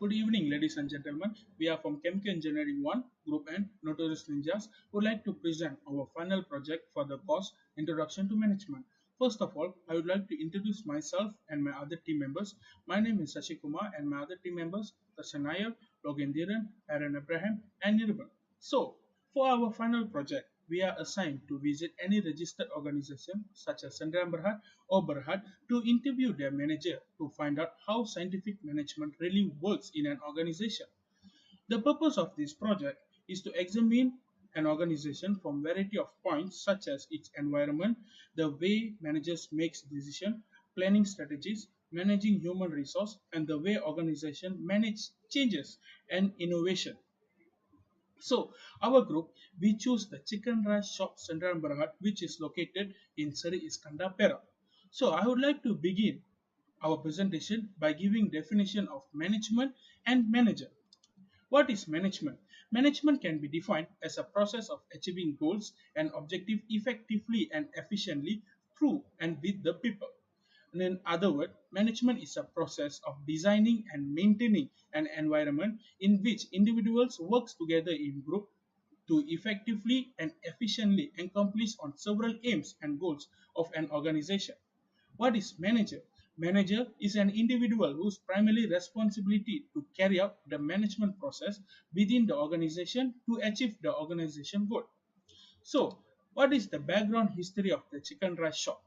Good evening, ladies and gentlemen. We are from Chemical Engineering 1, Group N, Notorious Ninjas, would like to present our final project for the course Introduction to Management. First of all, I would like to introduce myself and my other team members. My name is Sashi Kumar and my other team members, Tasha Nair, Logan Dhiran, Aaron Abraham, and Nirban. So, for our final project, we are assigned to visit any registered organization such as Sandram Berhad or Berhad to interview their manager to find out how scientific management really works in an organization. The purpose of this project is to examine an organization from variety of points such as its environment, the way managers makes decision, planning strategies, managing human resource, and the way organization manage changes and innovation. So, our group, we choose the chicken rice shop Sandran Barahat, which is located in Seri Iskandar Perak. So, I would like to begin our presentation by giving definition of management and manager. What is management? Management can be defined as a process of achieving goals and objectives effectively and efficiently through and with the people. And in other words, management is a process of designing and maintaining an environment in which individuals work together in group to effectively and efficiently accomplish on several aims and goals of an organization. What is manager? Manager is an individual whose primary responsibility to carry out the management process within the organization to achieve the organization goal. So, what is the background history of the chicken rice shop?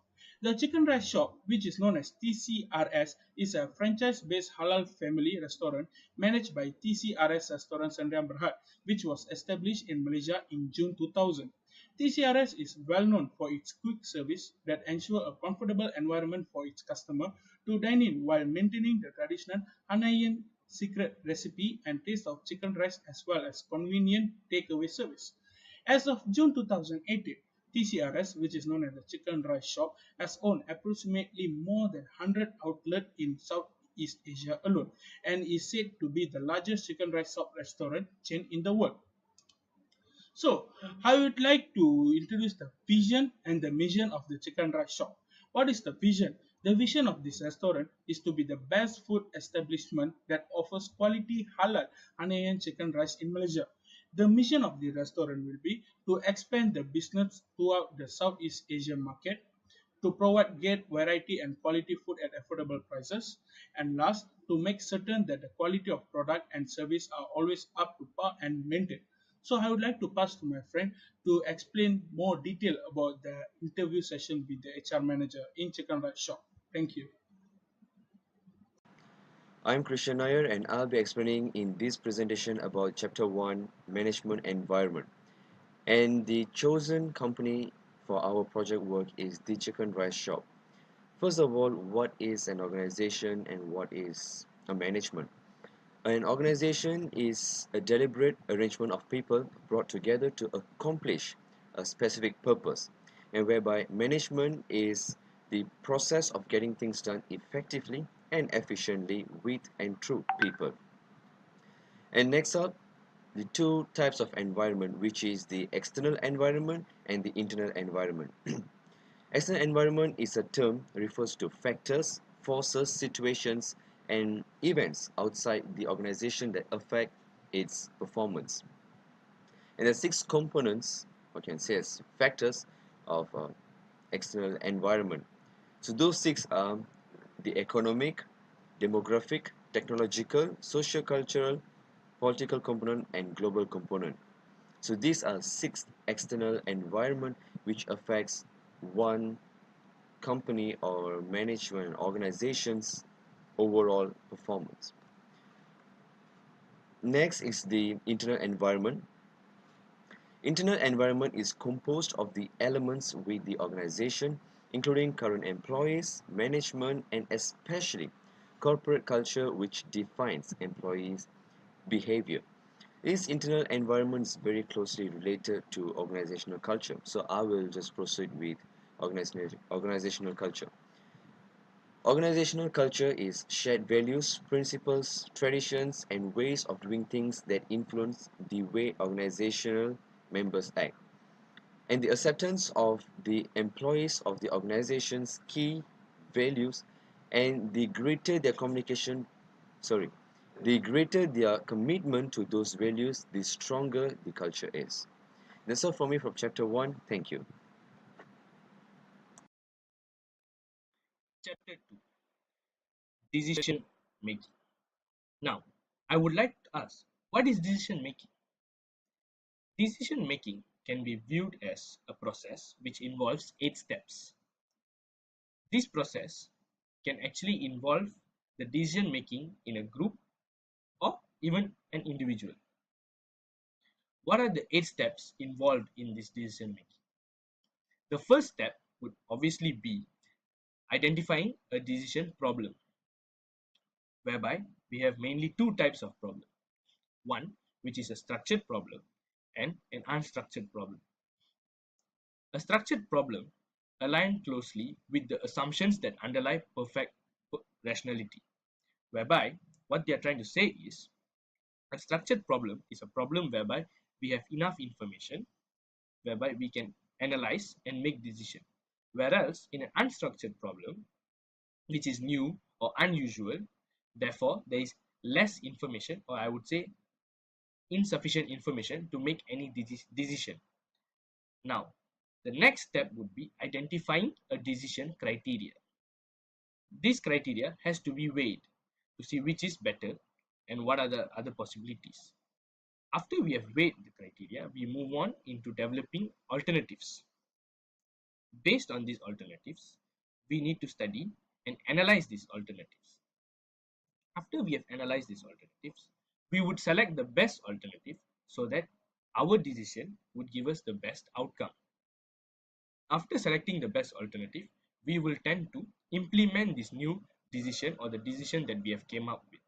The chicken rice shop, which is known as TCRS, is a franchise-based halal family restaurant managed by TCRS Restaurant Sandriam Berhad, which was established in Malaysia in June 2000. TCRS is well known for its quick service that ensure a comfortable environment for its customer to dine in while maintaining the traditional Hanayan secret recipe and taste of chicken rice as well as convenient takeaway service. As of June 2018, TCRS, which is known as the Chicken Rice Shop, has owned approximately more than 100 outlets in Southeast Asia alone and is said to be the largest chicken rice shop restaurant chain in the world. So, I would like to introduce the vision and the mission of the chicken rice shop. What is the vision? The vision of this restaurant is to be the best food establishment that offers quality halal Hanayan chicken rice in Malaysia. The mission of the restaurant will be to expand the business throughout the Southeast Asian market, to provide great variety and quality food at affordable prices, and last, to make certain that the quality of product and service are always up to par and maintained. So I would like to pass to my friend to explain more detail about the interview session with the HR manager in Chicken Rice Shop. Thank you. I'm Christian Nair and I'll be explaining in this presentation about Chapter 1 Management Environment. And the chosen company for our project work is the Chicken Rice Shop. First of all, what is an organization and what is a management? An organization is a deliberate arrangement of people brought together to accomplish a specific purpose, and whereby management is the process of getting things done effectively and efficiently with and through people. And next up, the two types of environment, which is the external environment and the internal environment. External environment is a term refers to factors, forces, situations, and events outside the organization that affect its performance. And the six components, or can say as factors of external environment. So those six are the economic, demographic, technological, socio-cultural, political component, and global component. So these are six external environment which affects one company or management organization's overall performance. Next is the internal environment. Internal environment is composed of the elements with the organization, including current employees, management, and especially corporate culture, which defines employees' behavior. This internal environment is very closely related to organizational culture. So I will just proceed with organizational culture. Organizational culture is shared values, principles, traditions, and ways of doing things that influence the way organizational members act, and the acceptance of the employees of the organization's key values, and the greater their communication sorry The greater their commitment to those values, the stronger the culture is. That's all for me from chapter 1. Thank you. Chapter 2: Decision Making. Now, I would like to ask, what is decision making? Decision making can be viewed as a process which involves 8 steps. This process can actually involve the decision making in a group or even an individual. What are the 8 steps involved in this decision making? The first step would obviously be identifying a decision problem, whereby we have mainly two types of problem. One, which is a structured problem, and an unstructured problem. A structured problem aligns closely with the assumptions that underlie perfect rationality, whereby what they are trying to say is a structured problem is a problem whereby we have enough information whereby we can analyze and make decision. Whereas in an unstructured problem, which is new or unusual, therefore there is less information, or I would say insufficient information to make any decision. Now, the next step would be identifying a decision criteria. This criteria has to be weighed to see which is better and what are the other possibilities. After we have weighed the criteria, we move on into developing alternatives. Based on these alternatives, we need to study and analyze these alternatives. After we have analyzed these alternatives, we would select the best alternative so that our decision would give us the best outcome. After selecting the best alternative, we will tend to implement this new decision or the decision that we have came up with.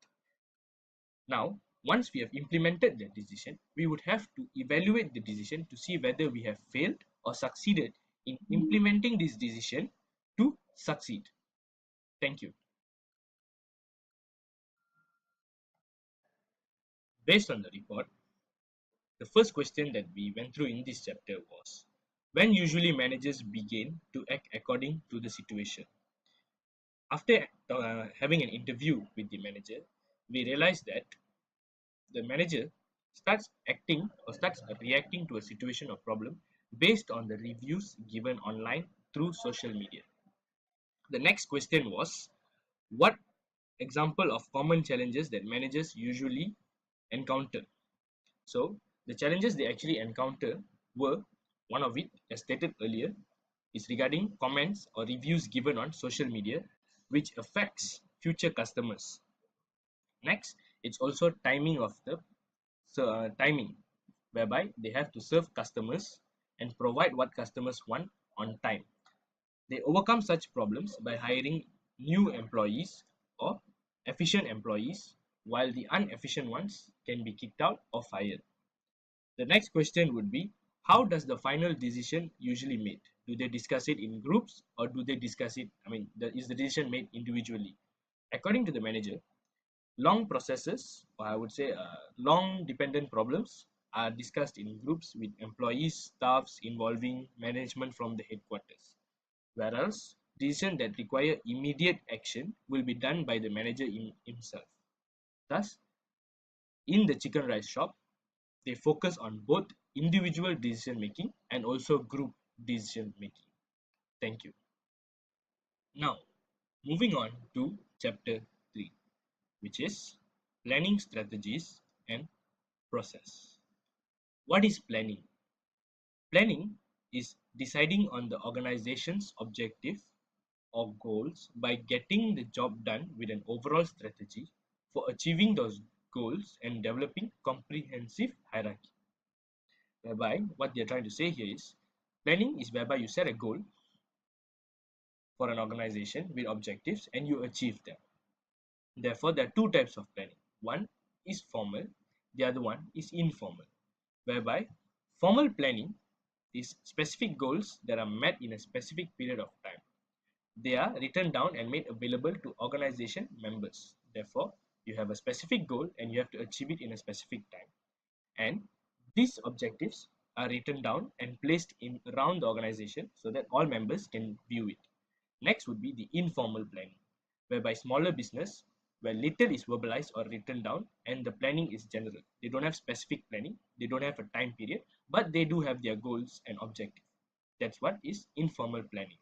Now, once we have implemented the decision, we would have to evaluate the decision to see whether we have failed or succeeded in implementing this decision to succeed. Thank you. Based on the report, the first question that we went through in this chapter was, when usually managers begin to act according to the situation? After having an interview with the manager, we realized that the manager starts acting or starts reacting to a situation or problem based on the reviews given online through social media. The next question was, what example of common challenges that managers usually encounter? So the challenges they actually encounter were, one of it, as stated earlier, is regarding comments or reviews given on social media, which affects future customers. Next, it's also timing of the timing, whereby they have to serve customers and provide what customers want on time. They overcome such problems by hiring new employees or efficient employees, while the inefficient ones can be kicked out or fired. The next question would be, how does the final decision usually made? Do they discuss it in groups, or do they discuss it, is the decision made individually? According to the manager, long processes, or I would say long dependent problems, are discussed in groups with employees, staffs involving management from the headquarters. Whereas decisions that require immediate action will be done by the manager himself. Thus, in the chicken rice shop, they focus on both individual decision making and also group decision making. Thank you. Now, moving on to chapter 3, which is planning strategies and process. What is planning? Planning is deciding on the organization's objective or goals by getting the job done with an overall strategy for achieving those goals and developing comprehensive hierarchy. Whereby what they're trying to say here is, planning is whereby you set a goal for an organization with objectives and you achieve them. Therefore, there are two types of planning. One is formal, the other one is informal. Whereby formal planning is specific goals that are met in a specific period of time. They are written down and made available to organization members. Therefore, you have a specific goal and you have to achieve it in a specific time. And these objectives are written down and placed in around the organization so that all members can view it. Next would be the informal planning, whereby smaller business where little is verbalized or written down and the planning is general. They don't have specific planning, they don't have a time period, but they do have their goals and objectives. That's what is informal planning.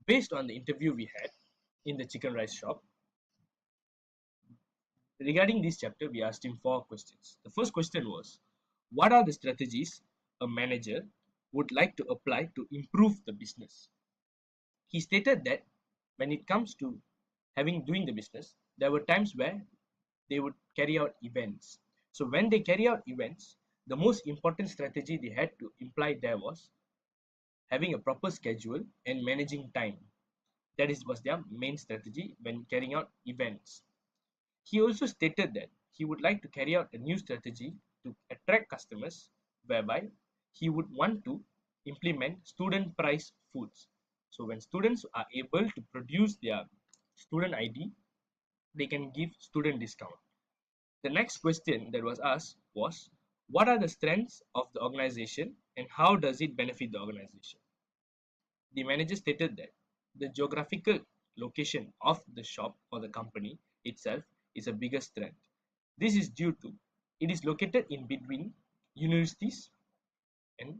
Based on the interview we had in the chicken rice shop, regarding this chapter, we asked him 4 questions. The first question was, what are the strategies a manager would like to apply to improve the business? He stated that when it comes to doing the business, there were times where they would carry out events. So when they carry out events, the most important strategy they had to imply there was having a proper schedule and managing time. Was their main strategy when carrying out events. He also stated that he would like to carry out a new strategy to attract customers, whereby he would want to implement student price foods. So when students are able to produce their student ID, they can give student discount. The next question that was asked was, what are the strengths of the organization and how does it benefit the organization? The manager stated that the geographical location of the shop or the company itself is a bigger strength. This is due to it is located in between universities and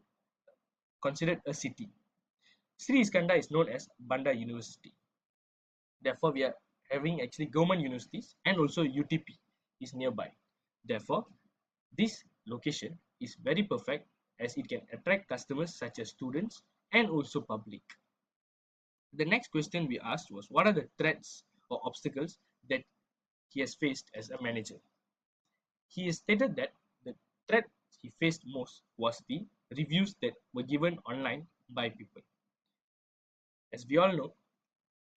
considered a city. Sri Iskandar is known as Bandar University. Therefore, we are having actually government universities and also UTP is nearby. Therefore, this location is very perfect as it can attract customers such as students and also public. The next question we asked was, what are the threats or obstacles that he has faced as a manager? He has stated that the threat he faced most was the reviews that were given online by people. As we all know,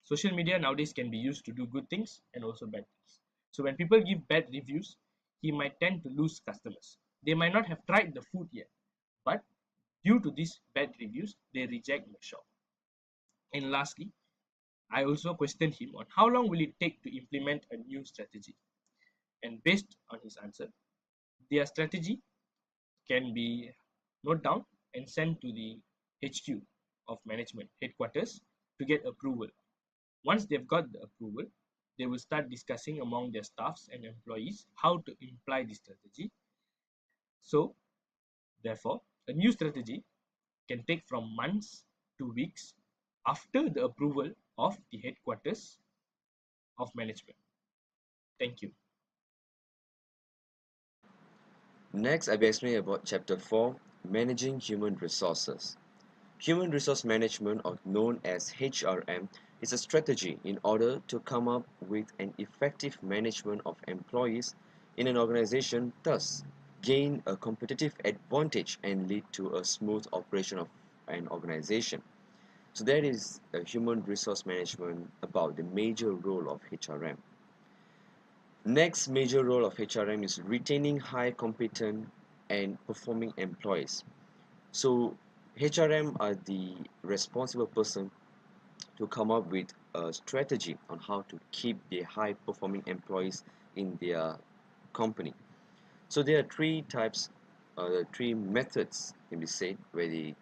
social media nowadays can be used to do good things and also bad things. So when people give bad reviews, he might tend to lose customers. They might not have tried the food yet, but due to these bad reviews, they reject the shop. And lastly, I also questioned him on how long will it take to implement a new strategy. And based on his answer, their strategy can be noted down and sent to the HQ of management headquarters to get approval. Once they've got the approval, they will start discussing among their staffs and employees how to imply the strategy. So, therefore, a new strategy can take from months to weeks after the approval of the headquarters of management. Thank you. Next, I'll be explaining about Chapter 4, Managing Human Resources. Human Resource Management, or known as HRM, is a strategy in order to come up with an effective management of employees in an organization, thus gain a competitive advantage and lead to a smooth operation of an organization. So that is a human resource management about the major role of HRM. Next major role of HRM is retaining high competent and performing employees. So HRM are the responsible person to come up with a strategy on how to keep the high performing employees in their company. So there are three methods can be said where they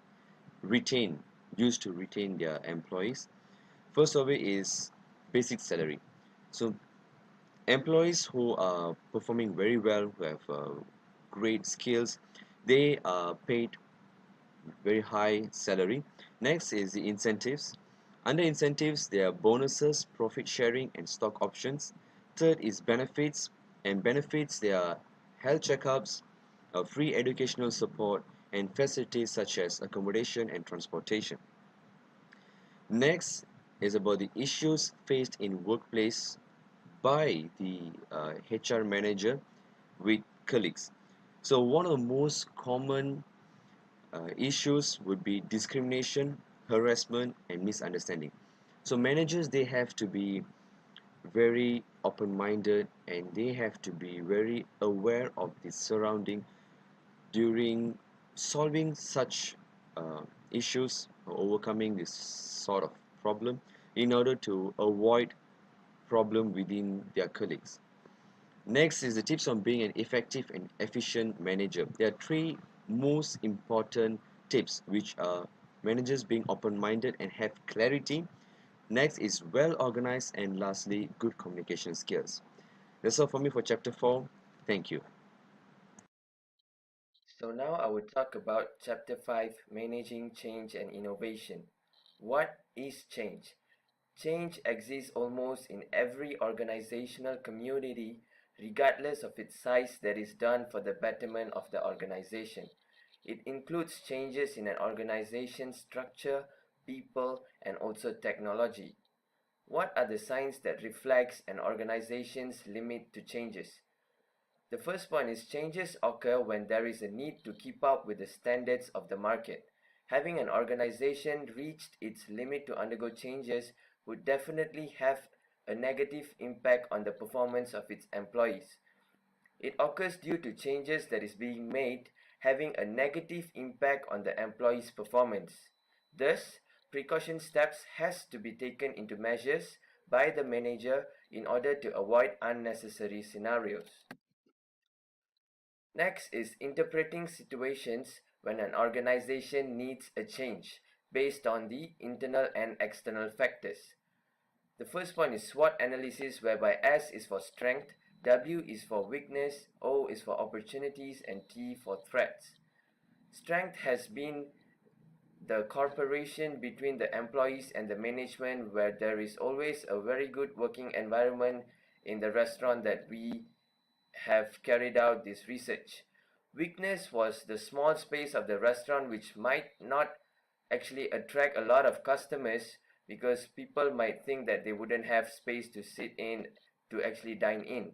retain used to retain their employees. First of it is basic salary. So employees who are performing very well, who have great skills, they are paid very high salary. Next is the incentives. Under incentives, there are bonuses, profit sharing, and stock options. Third is benefits, and benefits there are health checkups, free educational support, and facilities such as accommodation and transportation. Next is about the issues faced in workplace by the HR manager with colleagues. So one of the most common issues would be discrimination, harassment, and misunderstanding. So managers they have to be very open-minded and they have to be very aware of the surrounding during solving such issues or overcoming this sort of problem in order to avoid problem within their colleagues. Next is the tips on being an effective and efficient manager. There are three most important tips which are managers being open-minded and have clarity. Next is well organized, and lastly, good communication skills. That's all for me for chapter 4. Thank you. So now I will talk about Chapter 5, Managing Change and Innovation. What is change? Change exists almost in every organizational community, regardless of its size, that is done for the betterment of the organization. It includes changes in an organization's structure, people, and also technology. What are the signs that reflects an organization's limit to changes? The first point is changes occur when there is a need to keep up with the standards of the market. Having an organization reached its limit to undergo changes would definitely have a negative impact on the performance of its employees. It occurs due to changes that is being made having a negative impact on the employee's performance. Thus, precaution steps has to be taken into measures by the manager in order to avoid unnecessary scenarios. Next is interpreting situations when an organization needs a change based on the internal and external factors. The first point is SWOT analysis, whereby S is for strength, W is for weakness, O is for opportunities, and T for threats. Strength has been the cooperation between the employees and the management, where there is always a very good working environment in the restaurant that we have carried out this research. Weakness was the small space of the restaurant, which might not actually attract a lot of customers because people might think that they wouldn't have space to sit in to actually dine in.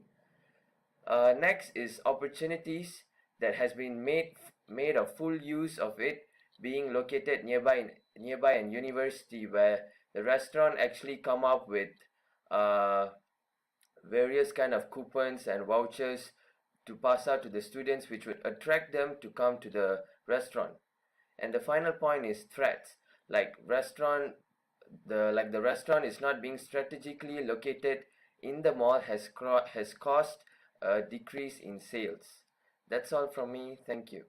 Next is opportunities, that has been made of full use of it, being located nearby an university, where the restaurant actually come up with uh, various kind of coupons and vouchers to pass out to the students, which would attract them to come to the restaurant. And the final point is threats, like the restaurant is not being strategically located in the mall, has caused a decrease in sales. That's all from me. Thank you.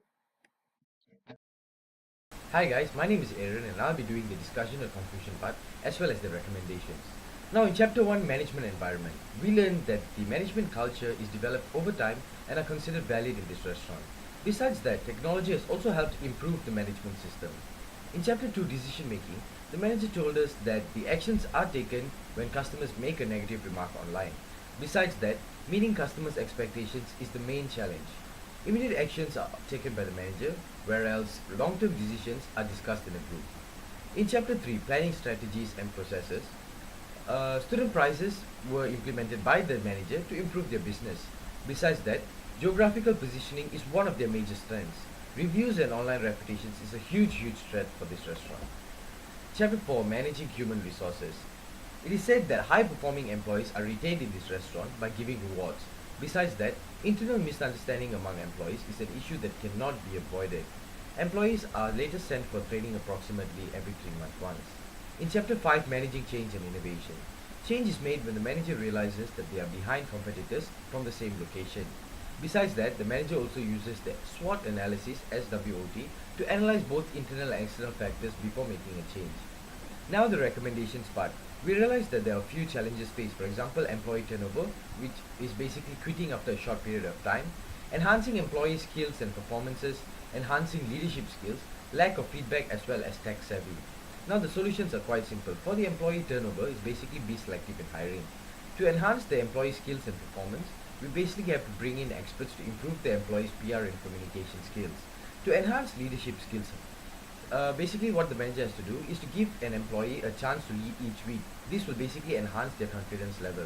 Hi guys, my name is Aaron and I'll be doing the discussion and conclusion part as well as the recommendations. Now in chapter 1, management environment, we learned that the management culture is developed over time and are considered valid in this restaurant. Besides that, technology has also helped improve the management system. In chapter 2, decision making, the manager told us that the actions are taken when customers make a negative remark online. Besides that, meeting customers' expectations is the main challenge. Immediate actions are taken by the manager, whereas long-term decisions are discussed in a group. In Chapter 3, Planning Strategies and Processes, student prizes were implemented by the manager to improve their business. Besides that, geographical positioning is one of their major strengths. Reviews and online reputations is a huge strength for this restaurant. Chapter 4, Managing Human Resources. It is said that high-performing employees are retained in this restaurant by giving rewards. Besides that, internal misunderstanding among employees is an issue that cannot be avoided. Employees are later sent for training approximately every 3 months once. In Chapter 5, Managing Change and Innovation. Change is made when the manager realizes that they are behind competitors from the same location. Besides that, the manager also uses the SWOT analysis, SWOT, to analyze both internal and external factors before making a change. Now the recommendations part. We realized that there are a few challenges faced, for example, employee turnover, which is basically quitting after a short period of time, enhancing employee skills and performances, enhancing leadership skills, lack of feedback as well as tech savvy. Now the solutions are quite simple. For the employee turnover, is basically be selective in hiring. To enhance the employee skills and performance, we basically have to bring in experts to improve the employees' PR and communication skills. To enhance leadership skills, basically what the manager has to do is to give an employee a chance to lead each week. This will basically enhance their confidence level.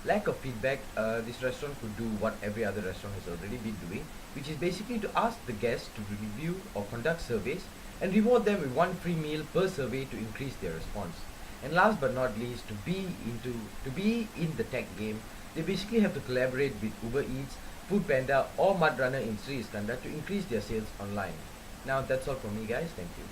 Lack of feedback, this restaurant could do what every other restaurant has already been doing, which is basically to ask the guests to review or conduct surveys and reward them with one free meal per survey to increase their response. And last but not least, to be in the tech game, they basically have to collaborate with Uber Eats, Food Panda or Mud Runner in Sri Iskandar to increase their sales online. Now that's all from me guys, thank you.